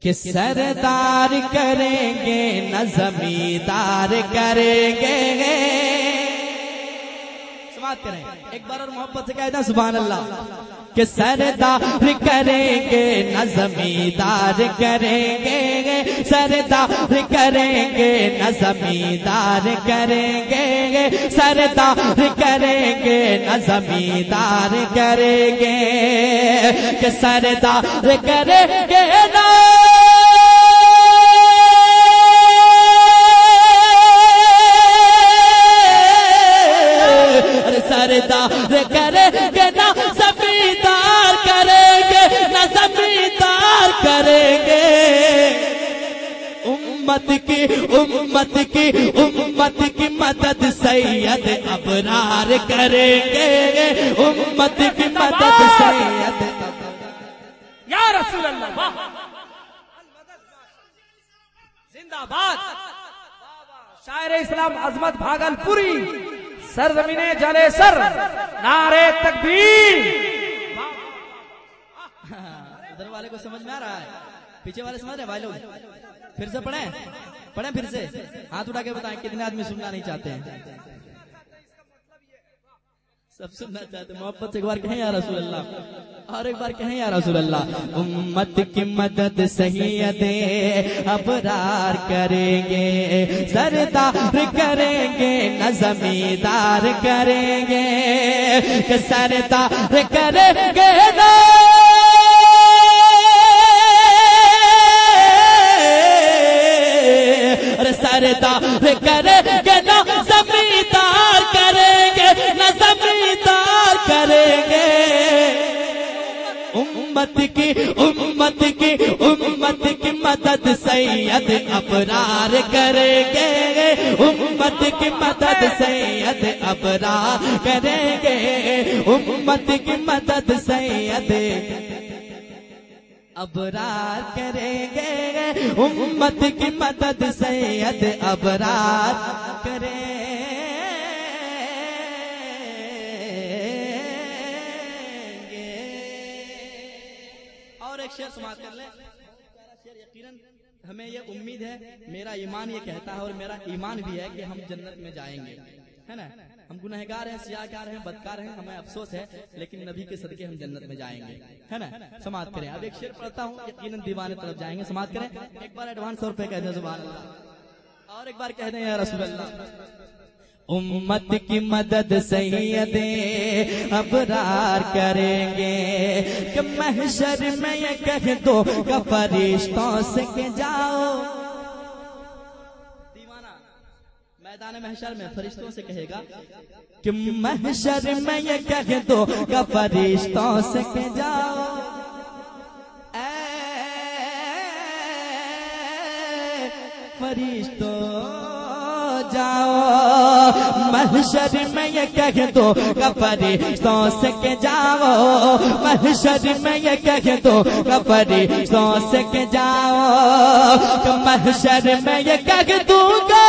کہ سردار کریں گے نہ زمیندار کریں گے. سماعت کریں ایک بار اور محبت سے کہہ دیں سبحان اللہ. کہ سردار کریں گے نہ زمیندار کریں گے. سردار کریں گے نہ زمیندار کریں گے. سردار کریں گے نہ زمیندار کریں گے. کہ سردار کریں گے نہ سردار کریں گے نہ زمیندار کریں گے. نہ زمیندار کریں گے. امت کی مدد سید ابرار کریں گے. امت کی مدد سید یا رسول اللہ زندہ باد. شاعر اسلام عظمت بھاگلپوری سرزمین جلے سر نعرے تکبیر. ادھر والے کو سمجھ میں آ رہا ہے پیچھے والے سمجھ رہے بھائی لوگ. پھر سے پڑھیں پھر سے ہاتھ اٹھا کے بتائیں کتنے آدمی سننا نہیں چاہتے ہیں. سب سننا چاہتے ہیں. محبت سے ایک بار کہیں یا رسول اللہ اور ایک بار کہیں یا رسول اللہ. امت کی مدد سید ابرار کریں گے. سردار کریں گے نہ زمیندار کریں گے. کہ سردار کریں گے نہ سردار کریں گے نہ زمیندار کریں گے. نہ زمیندار کریں گے. امت کی مدد سید ابرار کریں گے. امت کی مدد سید ابرار کریں گے. امت کی مدد سید ابرار کریں گے. امت کی مدد سید ابرار کریں گے. اور ایک شعر سماعت کر لیں. یقیناً ہمیں یہ امید ہے, میرا ایمان یہ کہتا ہے اور میرا ایمان بھی ہے کہ ہم جنت میں جائیں گے, ہے نا. ہم گنہگار ہیں, سیاہکار ہیں, بدکار ہیں, ہمیں افسوس ہے, لیکن نبی کے صدقے ہم جنت میں جائیں گے, ہے نا. سماعت کریں. اب ایک شعر پڑھتا ہوں, یقیناً دیوانے طرف جائیں گے. سماعت کریں ایک بار ایڈوانس طور پہ کہہ دیں سبحان اللہ اور ایک بار کہہ دیں یا رسول اللہ. امت کی مدد سید ابرار کریں گے. کہ محشر میں یہ کہہ دو کہ فرشتوں سے کہ جاؤ. دیوانہ میدان محشر میں فرشتوں سے کہے گا کہ محشر میں یہ کہہ دو کہ فرشتوں سے کہ جاؤ. اے فرشتوں جاؤ. محشر میں یہ کہہ دو کہ فرشتوں سے کہ جاؤ. محشر میں یہ کہہ دو کہ فرشتوں سے کہ جاؤ. کہ محشر میں یہ کہہ دوں گا.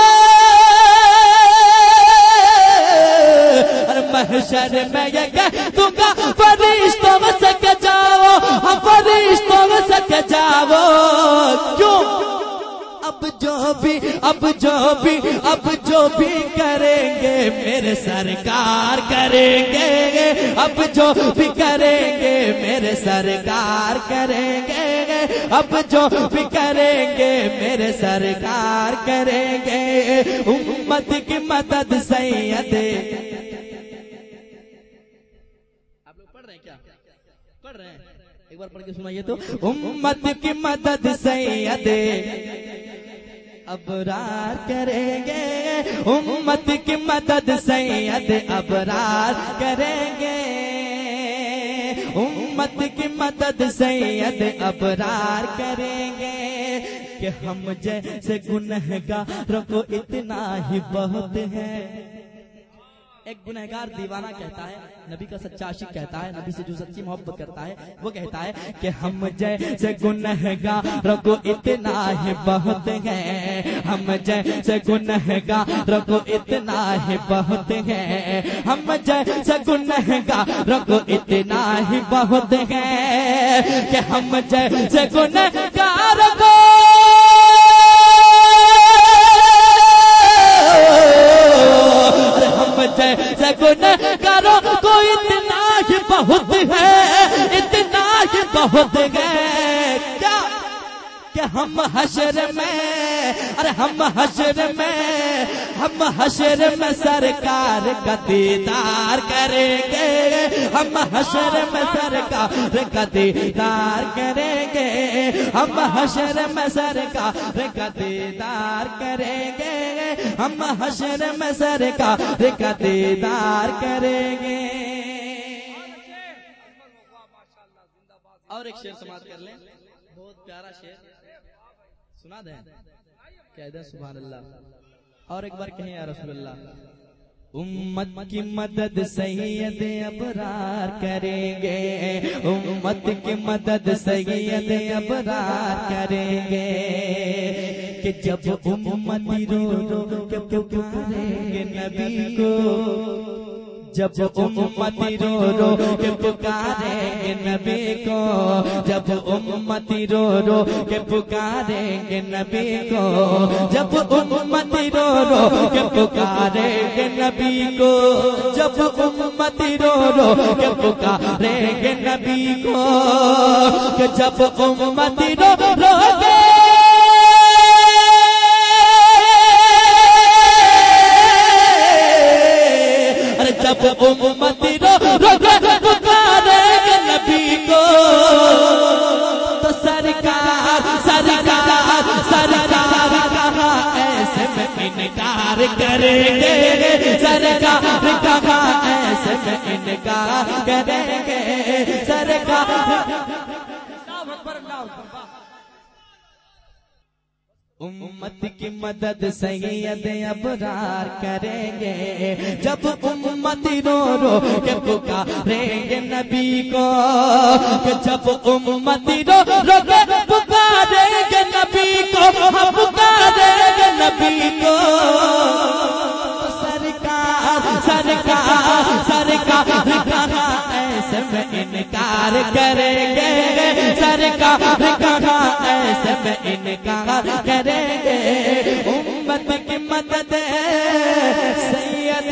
محشر میں یہ کہہ دوں گا فرشتوں سے کہ جاؤ. فرشتوں سے کہ جاؤ. کیوں؟ اب جو بھی کریں گے میرے سرکار کریں گے. اب جو بھی کریں گے میرے سرکار کریں گے. اب جو بھی کریں گے میرے سرکار کریں گے. امت کی مدد سید. آپ لوگ پڑھ رہے ہیں کیا؟ پڑھ رہے ہیں ایک بار پڑھ کے سنائیے تو. امت کی مدد سید ابرار کریں گے. امت کی مدد سید ابرار کریں گے. امت کی مدد سید ابرار کریں گے. کہ ہم جیسے گنہگار کو اتنا ہی بہت ہے. ایک گنہگار دیوانہ کہتا ہے, نبی کا سچا عاشق کہتا ہے, نبی سے جو سچی محبت کرتا ہے وہ کہتا ہے کہ ہم جیسے گنہگار کو اتنا ہی بہت ہے. ہم جیسے گنہگار کو اتنا ہی بہت ہے. ہم جیسے گنہگار کو اتنا ہی بہت ہے. کہ ہم جیسے گنہگار کو کہ ہم حشر میں، ارے ہم حشر میں سرکار کا دیدار کریں گے، ہم حشر میں سرکار کا دیدار کریں گے، ہم حشر میں سرکار کا دیدار کریں گے، ہم حشر میں سرکار کا دیدار کریں گے۔ اور ایک شعر سماعت کر لیں، بہت پیارا شعر سنا دیں، کہہ دیں سبحان اللہ، اور ایک بار کہیں یا رسول اللہ۔ امت کی مدد سید ابرار کریں گے، امت کی مدد سید ابرار کریں گے، کہ جب امتی رو رو کے پکاریں گے نبی کو، جب امتی رو رو کے پکاریں گے نبی کو، جب امتی رو رو کے پکاریں گے نبی کو، جب امتی رو رو کے پکاریں گے نبی کو، جب امتی رو رو کے پکاریں گے نبی کو، کہ جب امتی رو رو کے جب امتی رو رو کے پکاریں گے نبی کو، تو سرکار سرکار سرکار کہاں ایسے میں انکار کریں گے، سرکار کہاں ایسے میں انکار کریں گے، سرکار۔ امت کی مدد سید ابرار کریں گے، جب امتی رو رو کے پکاریں گے نبی کو، کہ جب امتی رو رو کے پکاریں گے نبی کو، ہم پکاریں گے نبی کو، سرکار سرکار سرکار کہاں ایسے میں انکار کریں گے، سرکار کہاں ایسے میں انکار کریں گے، امت کی مدد سید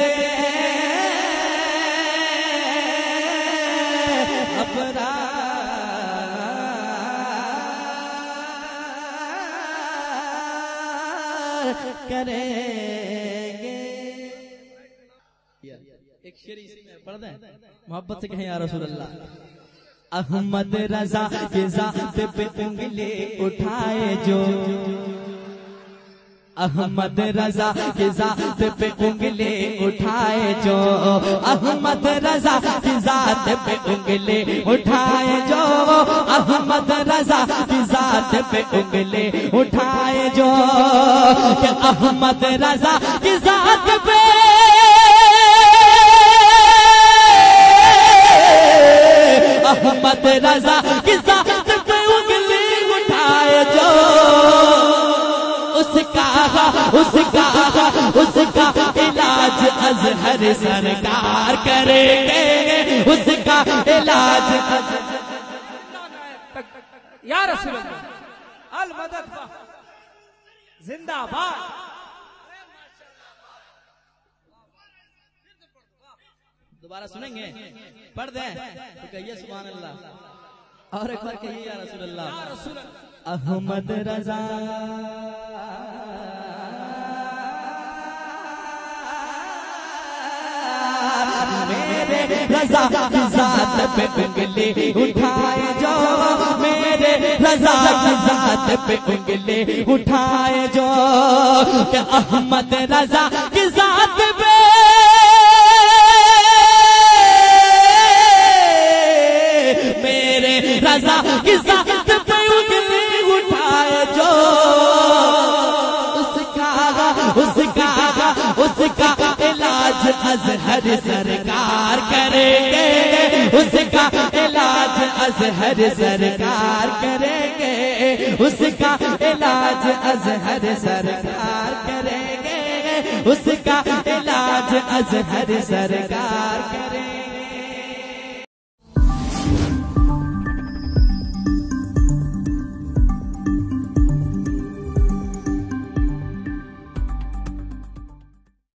ابرار کریں گے۔ ایک شعر اسی میں پڑھ دیں، محبت سے کہیں یا رسول اللہ۔ احمد رضا کے ذات پہ انگلی اٹھائے جو، احمد رضا کی ذات پہ انگلی اٹھائے جو، احمد رضا کی ذات پہ انگلی اٹھائے جو، احمد رضا کی ذات پہ انگلی اٹھائے جو، کہ احمد رضا کی ذات پہ احمد رضا کی ذات پہ انگلی اٹھائے جو، اس کا علاج ازہر سرکار کریں گے، اس کا علاج یا رسول اللہ المدد زندہ باد۔ دوبارہ سنیں گے، پڑھ دیں تو کہیے سبحان اللہ، اور ایک بار کہیے یا رسول اللہ۔ احمد رضا میرے رضا کی ذات پہ انگلی اٹھائے جو، میرے رضا کی ذات پہ انگلی اٹھائے جو، کہ احمد رضا کی ذات پہ میرے رضا کی ذات پہ انگلی اٹھائے جو، اس کا علاج ازہر سرکار کریں گے، اس کا علاج ازہر سرکار کریں گے، اس کا علاج ازہر سرکار کریں گے، اس کا علاج ازہر سرکار کریں گے۔